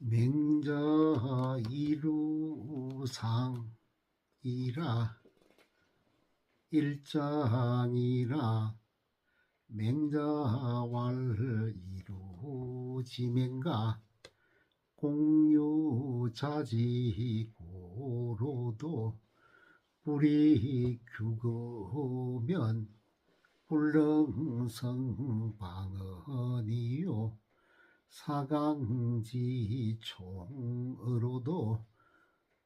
맹자 이루상이라 일장이라 맹자왈 이루지맹가 공유자지고로도 뿌리 규거면 불능성방언이요 사강지총으로도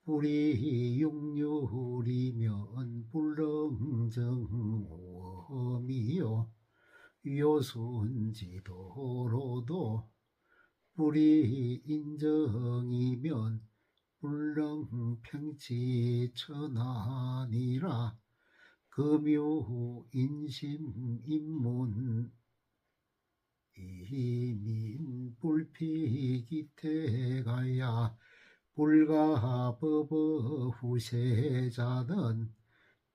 뿌리 육률이면 불능정오음이요 요순지도로도 뿌리 인정이면 불능평치천하니라 금유인심인문 이민불피기태가야 불가법의 후세자는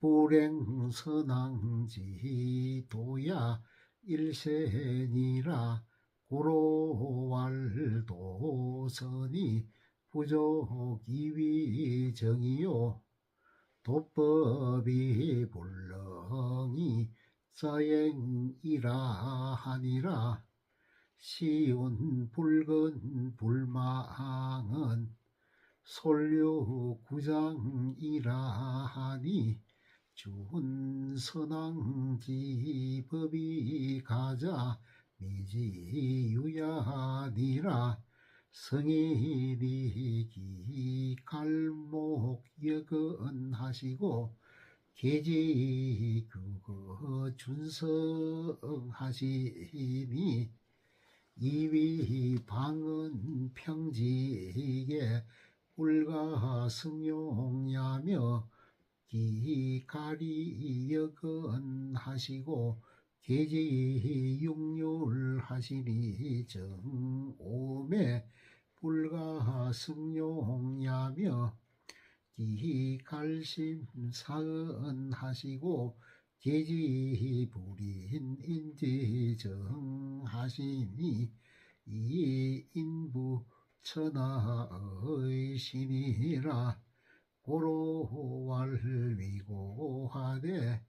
불행선왕지도야 일센이라 고로왈도선이 부족이위정이요 도법이 불능이 자행이라 하니라 시운 붉은 불망은 솔류구장이라 하니 준선왕지법이 가자 미지유야니라 성인이 기갈목여건하시고 계지규거 준성하시니 이위방은 평지에 불가승용야며 기가리여건하시고 계지육률하시니 정오매 불가승용야며 기갈심사언하시고 계지불인인지정하시니 이인부 천하의 신이라 고로왈위고하되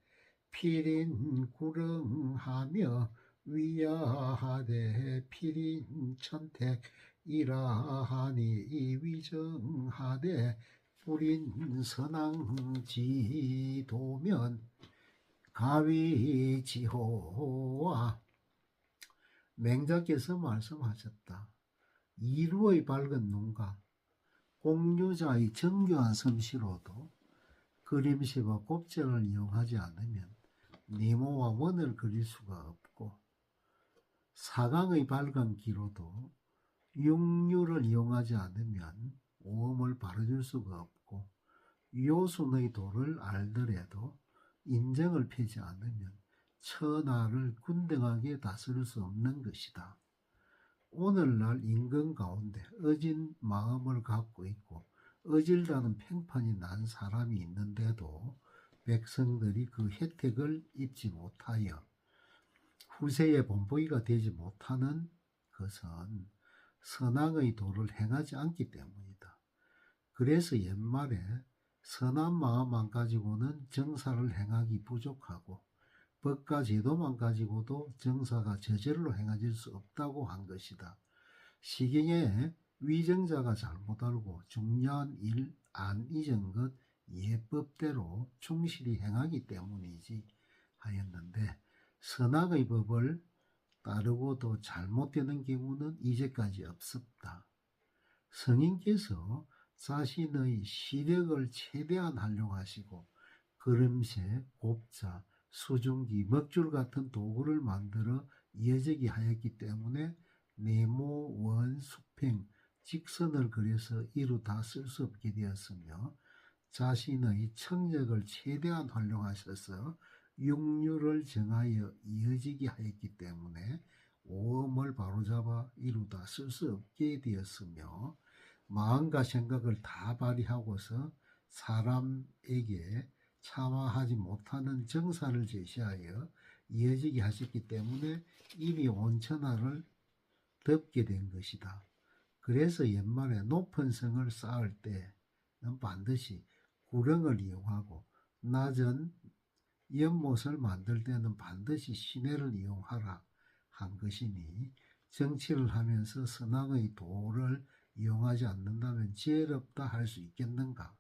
필인구릉하며 위야하되 필인천택이라 하니 위정하되 불인선왕지도면 가위지호와 맹자께서 말씀하셨다. 이루의 밝은 눈과 공유자의 정교한 솜씨로도 그림시와 곱절을 이용하지 않으면 네모와 원을 그릴 수가 없고 사강의 밝은 기로도 육률을 이용하지 않으면 오음을 바로줄 수가 없고 요순의 도를 알더라도 인정을 펴지 않으면 천하를 균등하게 다스릴 수 없는 것이다. 오늘날 인간 가운데 어진 마음을 갖고 있고 어질다는 평판이 난 사람이 있는데도 백성들이 그 혜택을 입지 못하여 후세의 본보기가 되지 못하는 것은 선악의 도를 행하지 않기 때문이다. 그래서 옛말에 선한 마음만 가지고는 정사를 행하기 부족하고 법과 제도만 가지고도 정사가 저절로 행해질 수 없다고 한 것이다. 시경에 위정자가 잘못 알고 중요한 일 안 잊은 것 예법대로 충실히 행하기 때문이지 하였는데 선악의 법을 따르고도 잘못되는 경우는 이제까지 없었다. 성인께서 자신의 시력을 최대한 활용하시고 그림새, 곱자, 수중기, 먹줄 같은 도구를 만들어 이어지게 하였기 때문에 네모, 원, 수평, 직선을 그려서 이루 다 쓸 수 없게 되었으며 자신의 청력을 최대한 활용하셔서 육률을 정하여 이어지게 하였기 때문에 오음을 바로잡아 이루다 쓸 수 없게 되었으며 마음과 생각을 다 발휘하고서 사람에게 참아하지 못하는 정사를 제시하여 이어지게 하셨기 때문에 이미 온천하를 덮게 된 것이다. 그래서 옛말에 높은 성을 쌓을 때는 반드시 구릉을 이용하고 낮은 연못을 만들 때는 반드시 시내를 이용하라 한 것이니 정치를 하면서 선왕의 도를 이용하지 않는다면 지혜롭다 할 수 있겠는가?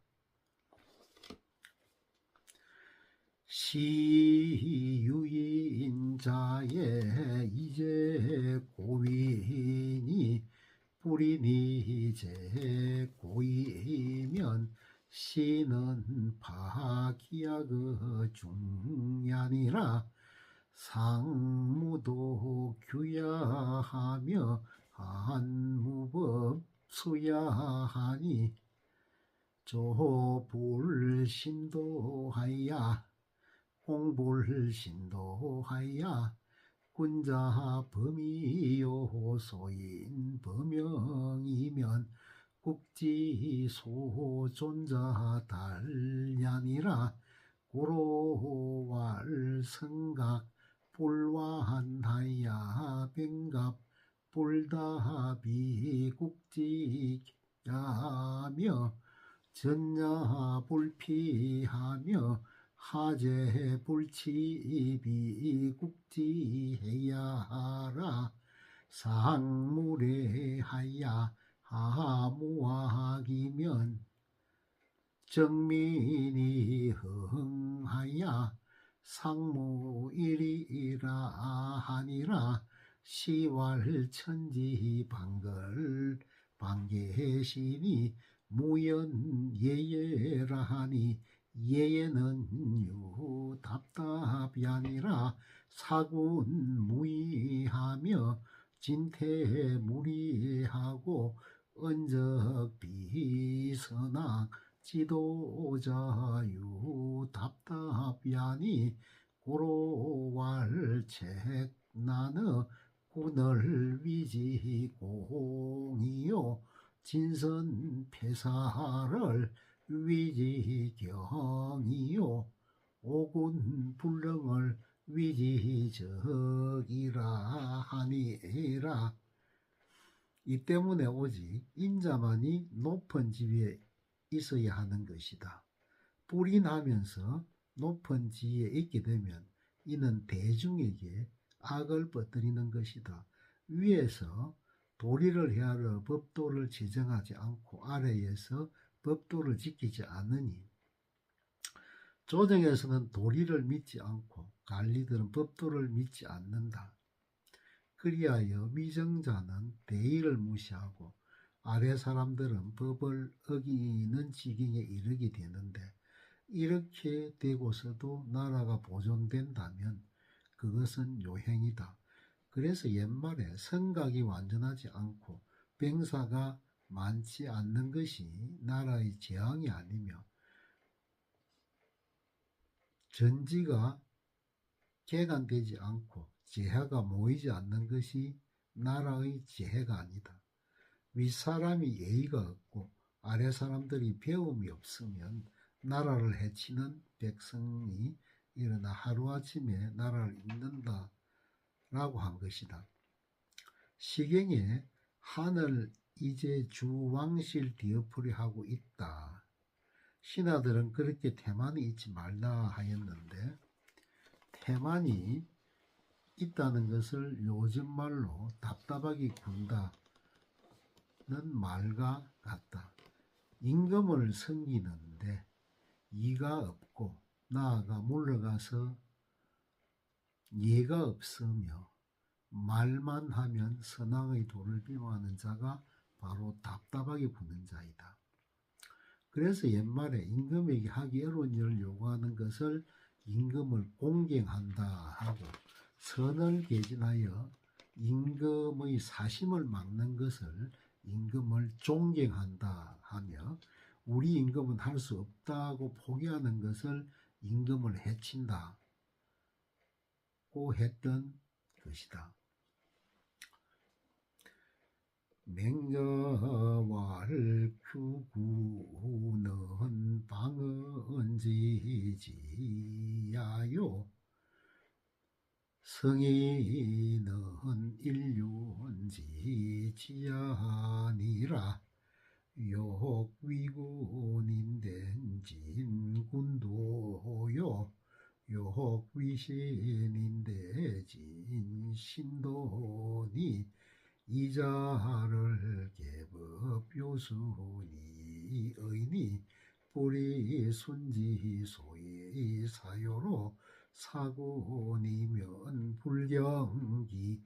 시유인자의 이제 고인이 뿌리니 이제 고이면 시는 파기야 그 중년이라 상무도 규야하며 한무법 수야하니 조불신도하야 공불신도하야 군자 범이요 소인 범명이면 국지소존자 달년이라 고로왈 성각 불완하야 병갑 불답이 국지야며 전야불피하며 하재불치비 국지해야 하라 상무례하야 하무학이면 정민이 흥하야 상무일이라 하니라 시왈천지 방글 방계신이 무연예예라 하니 예예는 유답답이 아니라 사군무의하며 진태무리하고 언적비선악 지도자 유답답이 아니 고로왈책 나느 군을 위지공이요 진선패사를 위지경이요 오군불능을 위지적이라 하니라. 이 때문에 오직 인자만이 높은 지위에 있어야 하는 것이다. 뿔이 나면서 높은 지위에 있게 되면 이는 대중에게 악을 퍼뜨리는 것이다. 위에서 도리를 헤아려 법도를 제정하지 않고 아래에서 법도를 지키지 않으니 조정에서는 도리를 믿지 않고 관리들은 법도를 믿지 않는다. 그리하여 위정자는 대의를 무시하고 아래 사람들은 법을 어기는 지경에 이르게 되는데 이렇게 되고서도 나라가 보존된다면 그것은 요행이다. 그래서 옛말에 성각이 완전하지 않고 병사가 많지 않는 것이 나라의 재앙이 아니며 전지가 개간되지 않고 재해가 모이지 않는 것이 나라의 재해가 아니다. 윗사람이 예의가 없고 아래 사람들이 배움이 없으면 나라를 해치는 백성이 일어나 하루아침에 나라를 잇는다 라고 한 것이다. 시경에 하늘 이제 주왕실 뒤엎으려 하고 있다. 신하들은 그렇게 태만이 있지 말라 하였는데 태만이 있다는 것을 요즘 말로 답답하게 군다는 말과 같다. 임금을 섬기는데 이가 없고 나아가 물러가서 예가 없으며 말만 하면 선왕의 도를 비방하는 자가 바로 답답하게 구는 자이다. 그래서 옛말에 임금에게 하기 어려운 일을 요구하는 것을 임금을 공경한다 하고 선을 개진하여 임금의 사심을 막는 것을 임금을 존경한다 하며 우리 임금은 할 수 없다고 포기하는 것을 임금을 해친다고 했던 것이다. 맹저왈 규구는 방언지지야요 성인은 인륜지 지아니라 욕위군인된 진군도요 욕위신인데 진신도니 이자를 개법요순이 의니 뿌리 순지소의 사요로 사군이면 불경기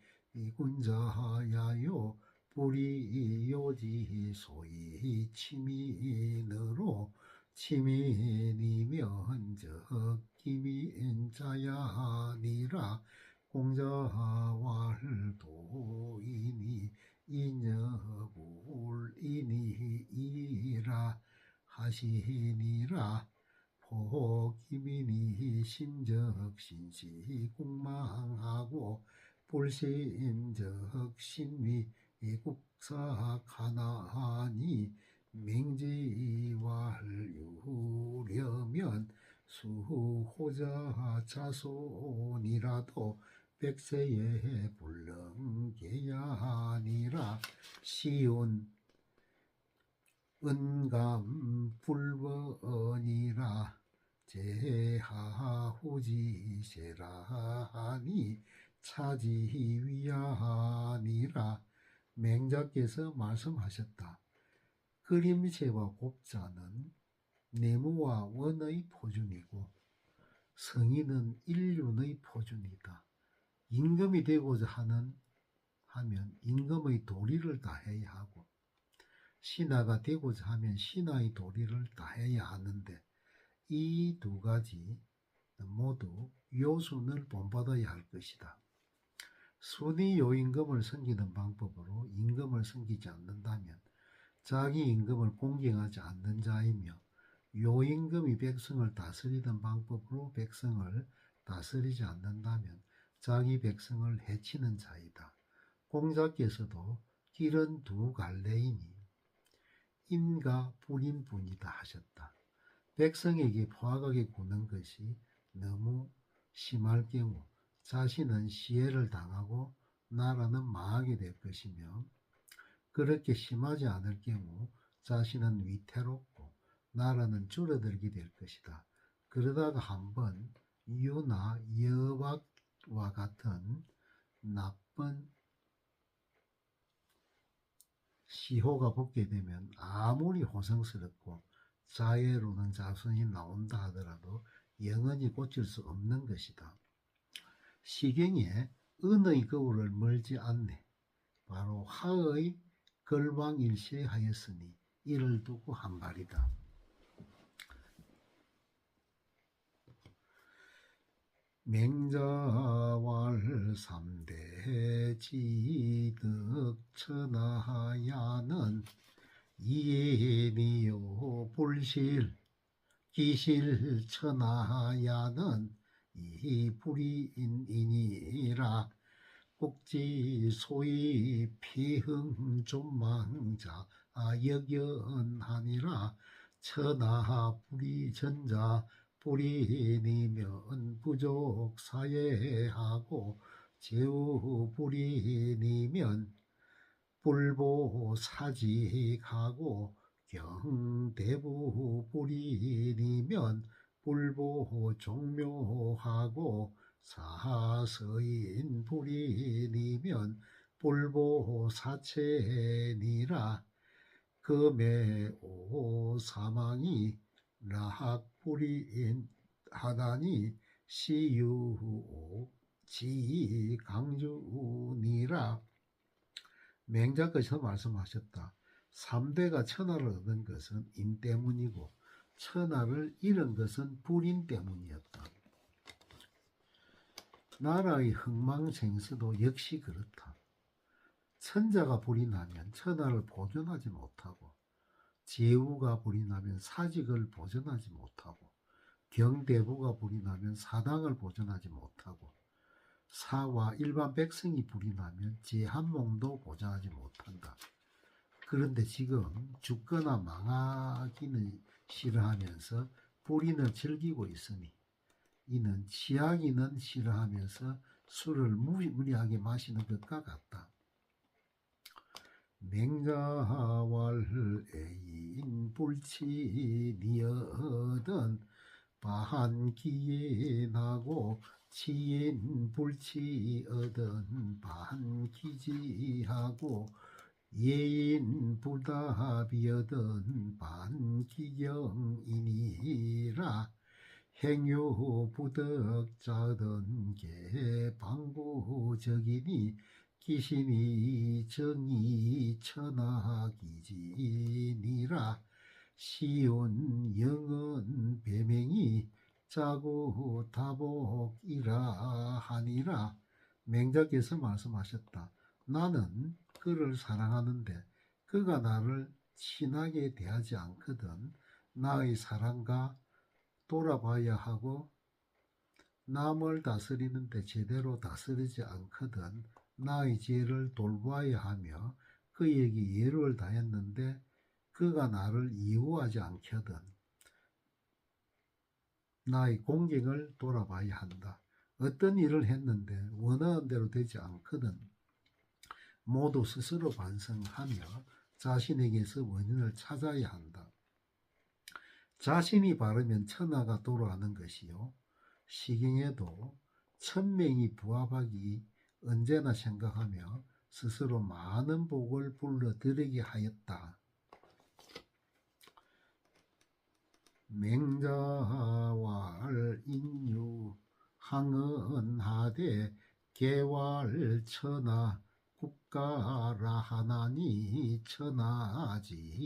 군자야요 뿌리 요지소의 치민으로 치민이면 적기민자야니라 공자왈도이니 이녀불이니이라 하시니라 포기민이 심적신시 공망하고 불심적신미 국사가나니 맹지왈유려면 수호자 자손이라도 백세에 불능계야니라 시온 은감불번이라 제하후지세라하니 차지위야니라 맹자께서 말씀하셨다. 그림체와 곱자는 내무와 원의 표준이고 성인은 인륜의 표준이다. 임금이 되고자 하면 임금의 도리를 다해야 하고 신하가 되고자 하면 신하의 도리를 다해야 하는데 이 두 가지 모두 요순을 본받아야 할 것이다. 순위 요임금을 섬기는 방법으로 임금을 섬기지 않는다면 자기 임금을 공경하지 않는 자이며 요임금이 백성을 다스리던 방법으로 백성을 다스리지 않는다면 자기 백성을 해치는 자이다. 공자께서도 길은 두 갈래이니 인과 불인뿐이다 하셨다. 백성에게 포악하게 구는 것이 너무 심할 경우 자신은 시해를 당하고 나라는 망하게 될 것이며 그렇게 심하지 않을 경우 자신은 위태롭고 나라는 줄어들게 될 것이다. 그러다가 한번 유나 여박과 같은 나쁜 시호가 붙게 되면 아무리 호성스럽고 자애로는 자손이 나온다 하더라도 영원히 고칠 수 없는 것이다. 시경에 은의 거울을 멀지 않네. 바로 하의 걸방일시하였으니 이를 두고 한 말이다. 맹자왈 삼대 지득 천하야는 이니요 불실 기실 천하야는 이불이인이라 국지 소위 피흥존망자 역연하니라 천하 불이 전자 불인이면 부족 사예하고 제우 불인이면 불보 사직하고 경대부 불인이면 불보 종묘하고 사서인 불인이면 불보 사체니라 금의 사망이 라학불이인 하다니 시유 지 강주니라. 맹자께서 말씀하셨다. 3대가 천하를 얻은 것은 인 때문이고 천하를 잃은 것은 불인 때문이었다. 나라의 흥망생수도 역시 그렇다. 천자가 불이 나면 천하를 보존하지 못하고 제후가 불이 나면 사직을 보존하지 못하고 경대부가 불이 나면 사당을 보존하지 못하고 사와 일반 백성이 불이 나면 제한몽도 보존하지 못한다. 그런데 지금 죽거나 망하기는 싫어하면서 불인을 즐기고 있으니 이는 취하기는 싫어하면서 술을 무리하게 마시는 것과 같다. 맹자왈애인 불치니어든 반기에 나고 치인불치어든 반기지하고 예인불답이어든 반기경이니라 행유부덕자든 개방구적이니 기신이 정이 천하기지니라 시온 영은 배명이 짜고 다복이라 하니라. 맹자께서 말씀하셨다. 나는 그를 사랑하는데 그가 나를 친하게 대하지 않거든. 나의 사랑과 돌아봐야 하고 남을 다스리는데 제대로 다스리지 않거든. 나의 죄를 돌봐야 하며 그에게 예를 다했는데 그가 나를 이해하지 않거든. 나의 공경을 돌아봐야 한다. 어떤 일을 했는데 원하는 대로 되지 않거든. 모두 스스로 반성하며 자신에게서 원인을 찾아야 한다. 자신이 바르면 천하가 돌아가는 것이요. 시경에도 천명이 부합하기 언제나 생각하며 스스로 많은 복을 불러들이게 하였다. 맹자왈 인유 항언하되 개왈천하 국가라 하나니 천하지보는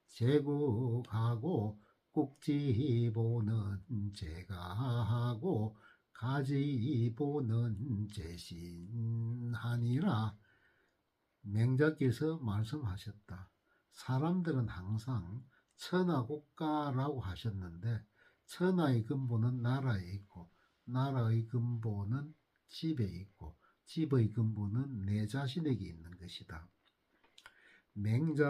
제국하고 국지보는 제가하고 가지보는 제신하니라. 맹자께서 말씀하셨다. 사람들은 항상 천하국가라고 하셨는데 천하의 근본은 나라에 있고 나라의 근본은 집에 있고 집의 근본은 내 자신에게 있는 것이다. 맹자왈위정이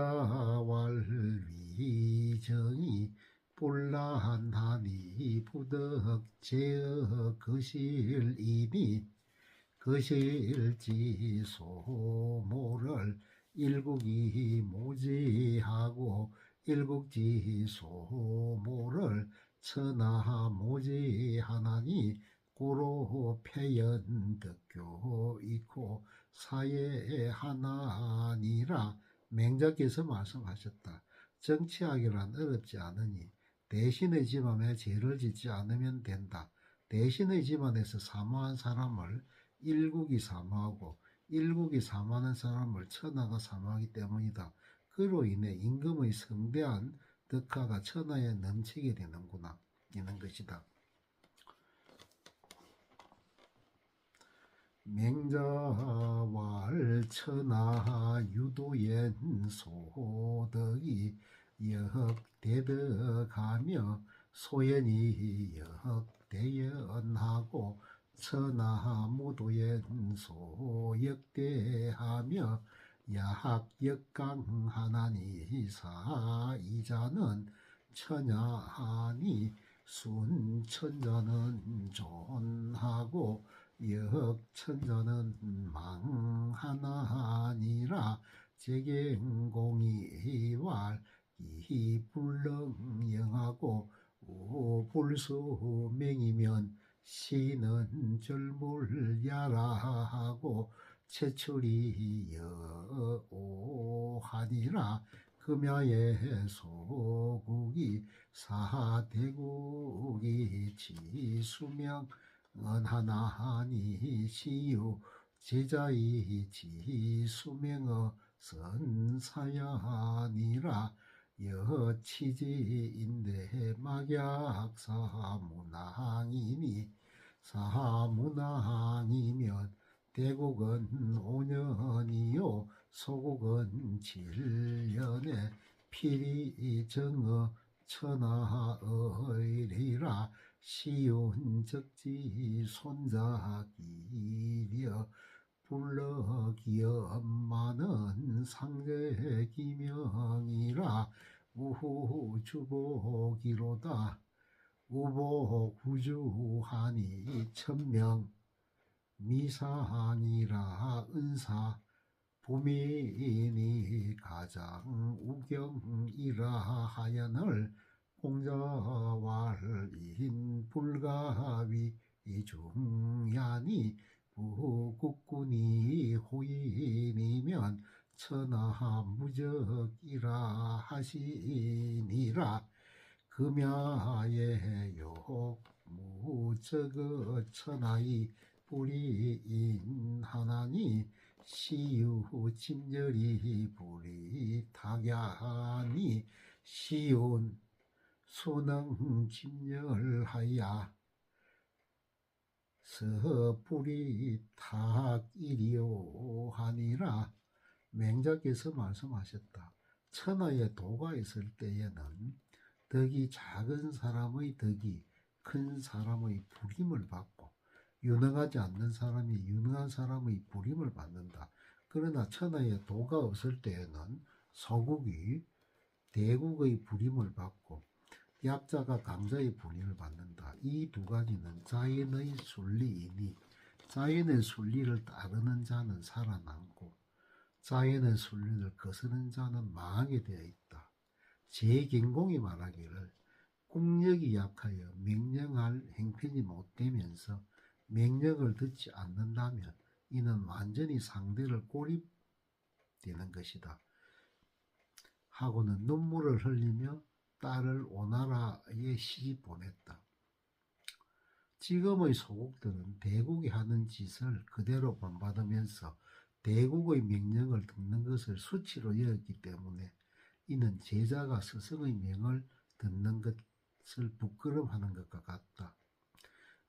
뿔란하니 부덕제어 거실이니 거실지소모를 일국이 모지하고 일국지소모를 천하모지하나니 고로 폐연덕교 있고 사예하나니라. 맹자께서 말씀하셨다. 정치하기란 어렵지 않으니 대신의 집안에 죄를 짓지 않으면 된다. 대신의 집안에서 사모한 사람을 일국이 사모하고 일국이 사모하는 사람을 천하가 사모하기 때문이다. 그로 인해 임금의 성대한 덕화가 천하에 넘치게 되는구나. 이는 것이다. 맹자왈 천하 유도연 소덕이 역대덕하며 소연이 역대연하고 천하무도연 소역대하며 야학역강하나니 사이자는 천야하니 순천자는 존하고 역천자는 망하나니라. 제경공이왈 이불능영하고 우불수맹이면 시는 절물야라하고 채출이 여오하니라. 금야의 소국이 사대국이 지수명 은하나니 시유 제자이 지수명어 선사야니라. 여치지인데 막약사문항이니 사문항이면 대국은 5년이요 소국은 7년에 필이정어 천하의리라. 시운적지 손자기려 불러기엄마는 상제기명이라. 우후주복이로다. 우복구주하니 천명 미상이라 은사 부민이 가장 우경이라 하여늘 공자왈인 불가위 중야니 부국군이 호인이면 천하무적이라 하시니라. 금야예요 무적의 천하의 불이인하나니 시유 친절이 불이탁야니 시운 수능 진열하야 서불이탁이리오 하니라. 맹자께서 말씀하셨다. 천하에 도가 있을 때에는 덕이 작은 사람의 덕이 큰 사람의 부림을 받고 유능하지 않는 사람이 유능한 사람의 부림을 받는다. 그러나 천하에 도가 없을 때에는 서국이 대국의 부림을 받고 약자가 강자의 부림을 받는다. 이 두 가지는 자연의 순리이니 자연의 순리를 따르는 자는 살아남고 자연의 순리를 거스르는 자는 망하게 되어 있다. 제경공이 말하기를 국력이 약하여 명령할 행편이 못되면서 명령을 듣지 않는다면 이는 완전히 상대를 고립되는 것이다. 하고는 눈물을 흘리며 딸을 오나라에 시집 보냈다. 지금의 소국들은 대국이 하는 짓을 그대로 본받으면서 대국의 명령을 듣는 것을 수치로 여겼기 때문에 이는 제자가 스승의 명을 듣는 것을 부끄러워하는 것과 같다.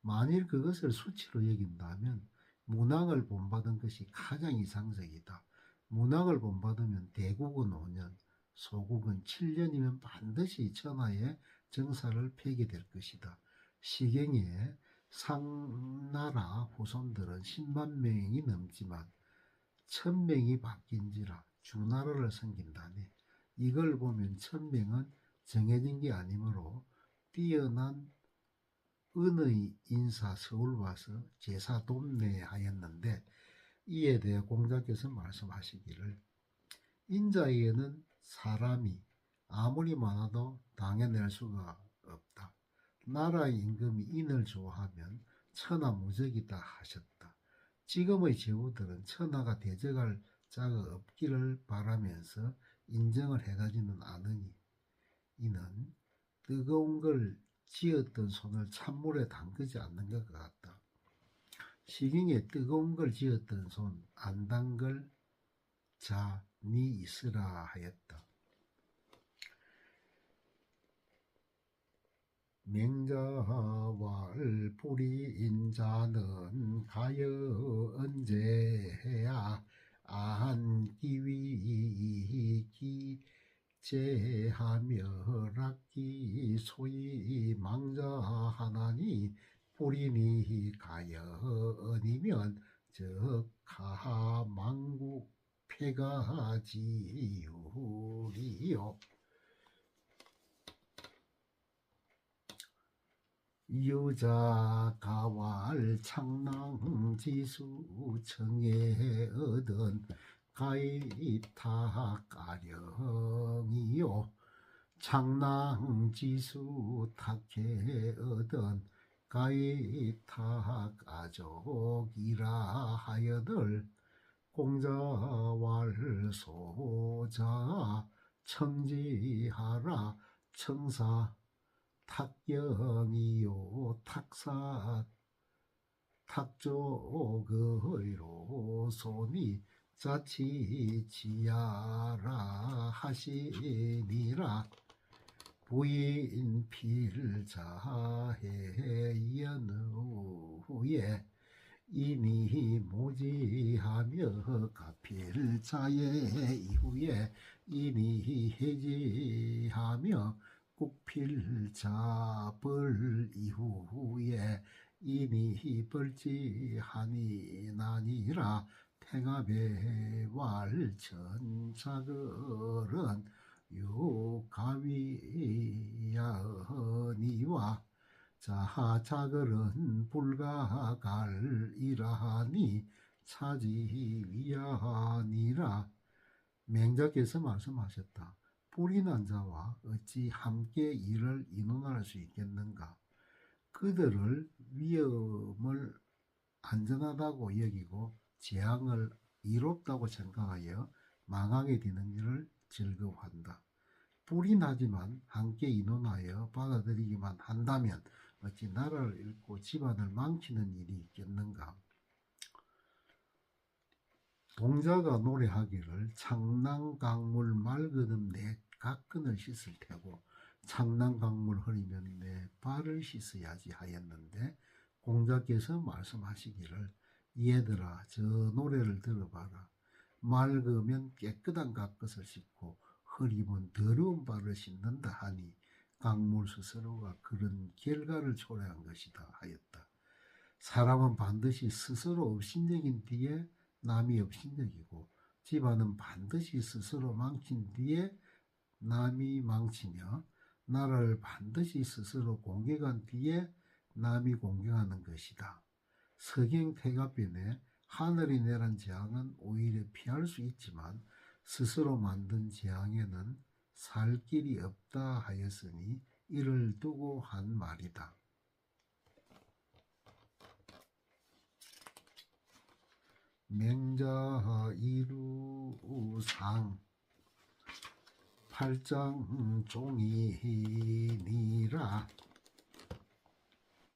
만일 그것을 수치로 여긴다면 문학을 본받은 것이 가장 이상적이다. 문학을 본받으면 대국은 5년, 소국은 7년이면 반드시 천하의 정사를 펴게 될 것이다. 시경에 상나라 후손들은 10만 명이 넘지만 1000명이 바뀐지라 주나라를 섬긴다네. 이걸 보면 1000명은 정해진 게 아니므로 뛰어난 은의 인사 서울 와서 제사 돕내하였는데 이에 대해 공자께서 말씀하시기를 인자에게는 사람이 아무리 많아도 당해낼 수가 없다. 나라의 임금이 인을 좋아하면 천하무적이다 하셨다. 지금의 제후들은 천하가 대적할 자가 없기를 바라면서 인정을 해가지는 않으니 이는 뜨거운 걸 쥐었던 손을 찬물에 담그지 않는 것 같다. 시경에 뜨거운 걸 쥐었던 손 안 담글 자 니 있으라 하였다. 맹자왈 뿌리인 자는 가여 언제야 안기위 기제하며 락기 소위 망자하나니 뿌리니 가여언이면 적하망국 폐가지유리요. 유자가왈 창랑지수 청에 얻은 가이타가령이요. 창랑지수 탁해 얻은 가이타가족이라 하여들 공자왈 소자 청지하라 청사 탁경이요 탁사 탁조의로 손이 자치지야라 하시니라. 부인 필자해 연후에 이니 모지하며 가필자의 이후에 이니 해지하며 국필자벌 이후에 이니 벌지하니 나니라. 태가배왈 전자걸은 유가위야니와 자하자글은 불가갈이라하니 차지위하니라. 맹자께서 말씀하셨다. 불이 난 자와 어찌 함께 일을 이논할 수 있겠는가. 그들을 위험을 안전하다고 여기고 재앙을 이롭다고 생각하여 망하게 되는 일을 즐거워한다. 불이 나지만 함께 의논하여 받아들이기만 한다면 어찌 나라를 잃고 집안을 망치는 일이 있겠는가. 동자가 노래하기를 창난강물 맑으면 내 가끈을 씻을 테고 창난강물 흐리면 내 발을 씻어야지 하였는데, 공자께서 말씀하시기를 얘들아 저 노래를 들어봐라. 맑으면 깨끗한 갓것을 씻고 흐리면 더러운 발을 씻는다 하니 강물 스스로가 그런 결과를 초래한 것이다 하였다. 사람은 반드시 스스로 업신여긴 뒤에 남이 업신여기고 집안은 반드시 스스로 망친 뒤에 남이 망치며 나라를 반드시 스스로 공격한 뒤에 남이 공격하는 것이다. 서경태갑변에 하늘이 내란 재앙은 오히려 피할 수 있지만 스스로 만든 재앙에는 살 길이 없다 하였으니 이를 두고 한 말이다. 맹자 이루상 팔장 종이니라.